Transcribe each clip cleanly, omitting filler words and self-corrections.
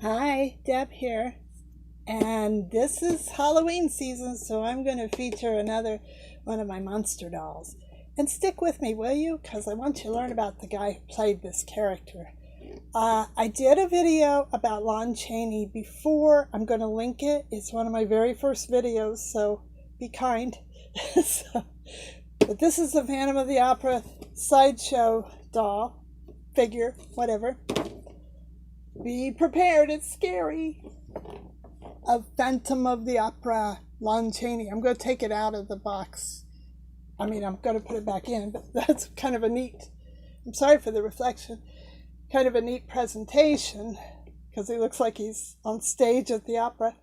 Hi, Deb here. And this is Halloween season, so I'm going to feature another one of my monster dolls. And stick with me, will you? Because I want you to learn about the guy who played this character. I did a video about Lon Chaney before. I'm going to link it. It's one of my very first videos, so be kind. But this is the Phantom of the Opera sideshow doll, figure, whatever. Be prepared, it's scary. A Phantom of the Opera, Lon Chaney. I'm going to take it out of the box. I'm going to put it back in, but that's kind of a neat, I'm sorry for the reflection, kind of a neat presentation, because he looks like he's on stage at the opera.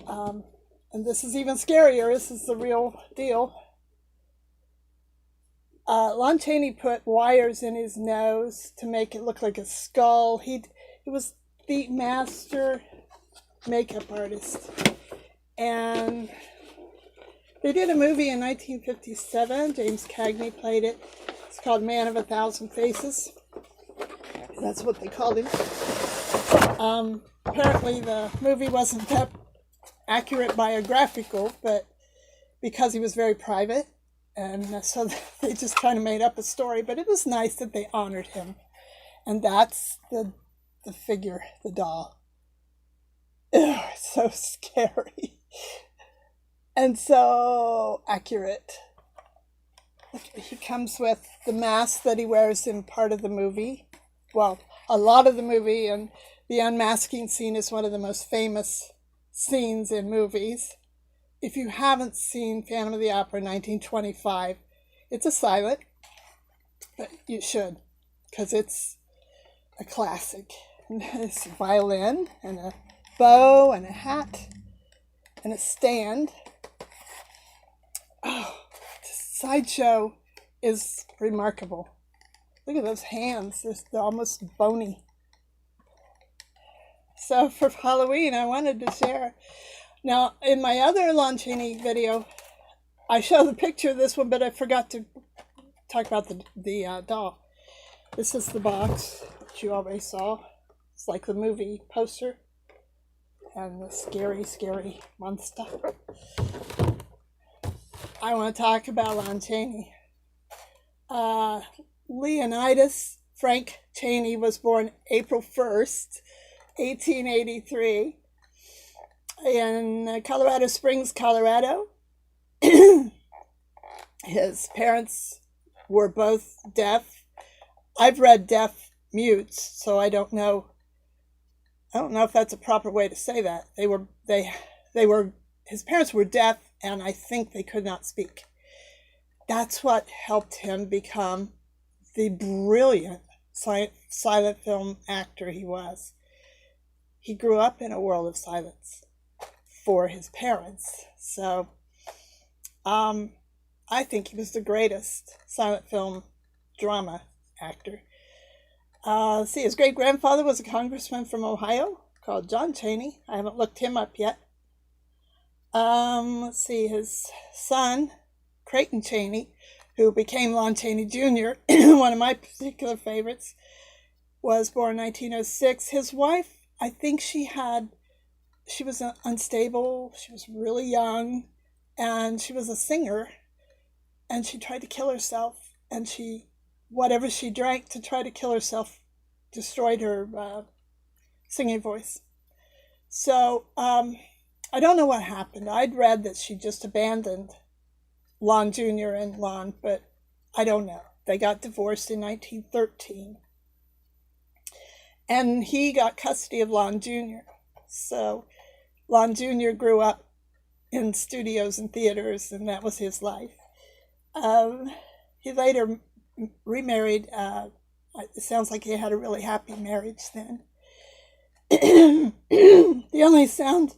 And this is even scarier. This is the real deal. Lon Chaney put wires in his nose to make it look like a skull. He was the master makeup artist. And they did a movie in 1957. James Cagney played it. It's called Man of a Thousand Faces. That's what they called him. Apparently the movie wasn't that accurate biographical, but because he was very private, and so they just kind of made up a story, but it was nice that they honored him. And that's the figure, the doll. Ugh, it's so scary. And so accurate. He comes with the mask that he wears in part of the movie. Well, a lot of the movie, and the unmasking scene is one of the most famous scenes in movies. If you haven't seen Phantom of the Opera 1925, it's a silent, but you should, because it's a classic. And it's a violin, and a bow, and a hat, and a stand. Oh, the sideshow is remarkable. Look at those hands, they're almost bony. So for Halloween, I wanted to share. Now, in my other Lon Chaney video, I show the picture of this one, but I forgot to talk about the doll. This is the box that you already saw. It's like the movie poster. And the scary, scary monster. I want to talk about Lon Chaney. Leonidas Frank Chaney was born April 1st, 1883. In Colorado Springs, Colorado. His parents were both deaf. I've read deaf mutes, so I don't know if that's a proper way to say that. His parents were deaf, and I think they could not speak. That's what helped him become the brilliant silent film actor he was. He grew up in a world of silence for his parents. So I think he was the greatest silent film drama actor. His great-grandfather was a congressman from Ohio called John Chaney. I haven't looked him up yet. His son, Creighton Chaney, who became Lon Chaney Jr., one of my particular favorites, was born in 1906. His wife, I think she was unstable, she was really young, and she was a singer, and she tried to kill herself, and whatever she drank to try to kill herself destroyed her singing voice. So I don't know what happened. I'd read that she just abandoned Lon Jr. and Lon, but I don't know. They got divorced in 1913. And he got custody of Lon Jr. So Lon Jr. grew up in studios and theaters, and that was his life. He later remarried. It sounds like he had a really happy marriage then. The only sound,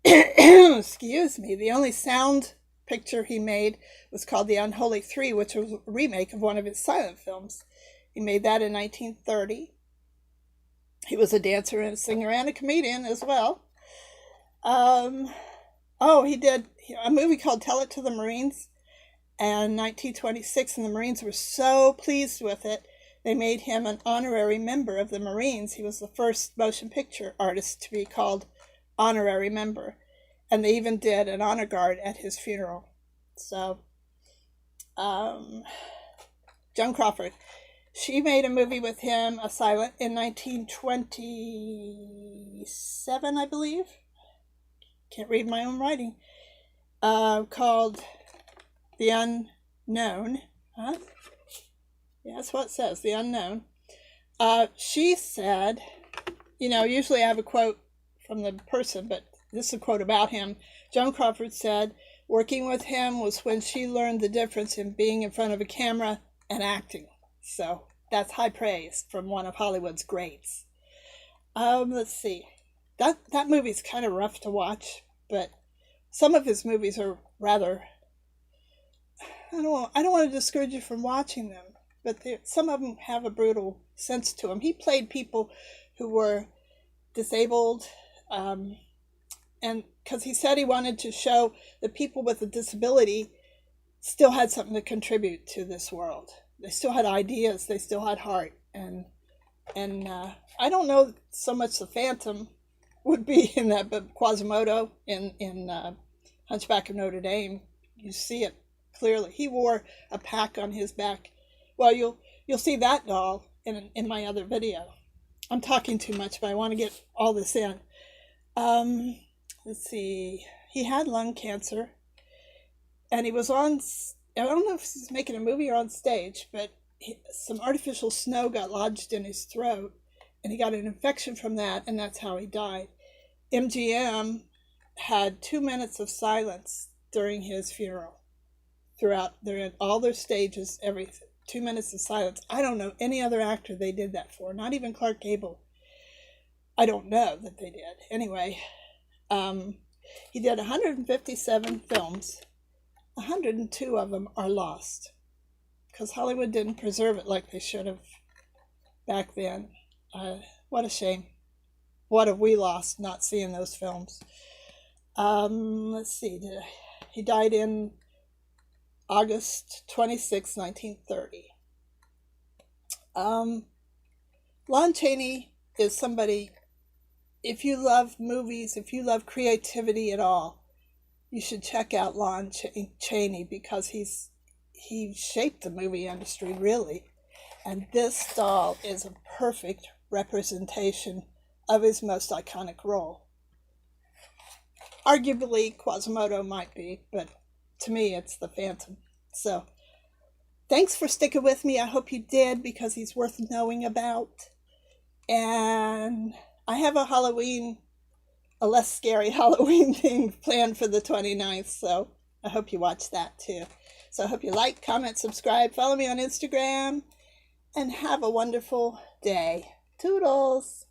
the only sound picture he made was called The Unholy Three, which was a remake of one of his silent films. He made that in 1930. He was a dancer and a singer and a comedian as well. He did a movie called Tell It to the Marines in 1926, and the Marines were so pleased with it, they made him an honorary member of the Marines. He was the first motion picture artist to be called honorary member. And they even did an honor guard at his funeral. So, Joan Crawford, she made a movie with him, a silent, in 1927, I believe. Can't read my own writing. Called The Unknown. Huh? Yeah, that's what it says, The Unknown. She said, usually I have a quote from the person, but this is a quote about him. Joan Crawford said, working with him was when she learned the difference in being in front of a camera and acting. So that's high praise from one of Hollywood's greats. Let's see. That movie's kind of rough to watch, but some of his movies are rather, I don't want to discourage you from watching them, but some of them have a brutal sense to them. He played people who were disabled, and because he said he wanted to show that people with a disability still had something to contribute to this world. They still had ideas, they still had heart, and I don't know so much the Phantom would be in that, but Quasimodo in Hunchback of Notre Dame, you see it clearly. He wore a pack on his back. Well, you'll see that doll in my other video. I'm talking too much, but I want to get all this in. Let's see. He had lung cancer, and he was on, I don't know if he's making a movie or on stage, but some artificial snow got lodged in his throat, and he got an infection from that, and that's how he died. MGM had 2 minutes of silence during his funeral. Throughout all their stages, everything. 2 minutes of silence. I don't know any other actor they did that for, not even Clark Gable. I don't know that they did. Anyway, he did 157 films. 102 of them are lost because Hollywood didn't preserve it like they should have back then. What a shame. What have we lost not seeing those films? Let's see. He died in August 26, 1930. Lon Chaney is somebody, if you love movies, if you love creativity at all, you should check out Lon Chaney because he shaped the movie industry, really. And this doll is a perfect representation of his most iconic role. Arguably, Quasimodo might be, but to me, it's the Phantom. So, thanks for sticking with me. I hope you did, because he's worth knowing about. And I have a less scary Halloween thing planned for the 29th, so I hope you watch that too. So I hope you like, comment, subscribe, follow me on Instagram, and have a wonderful day. Toodles!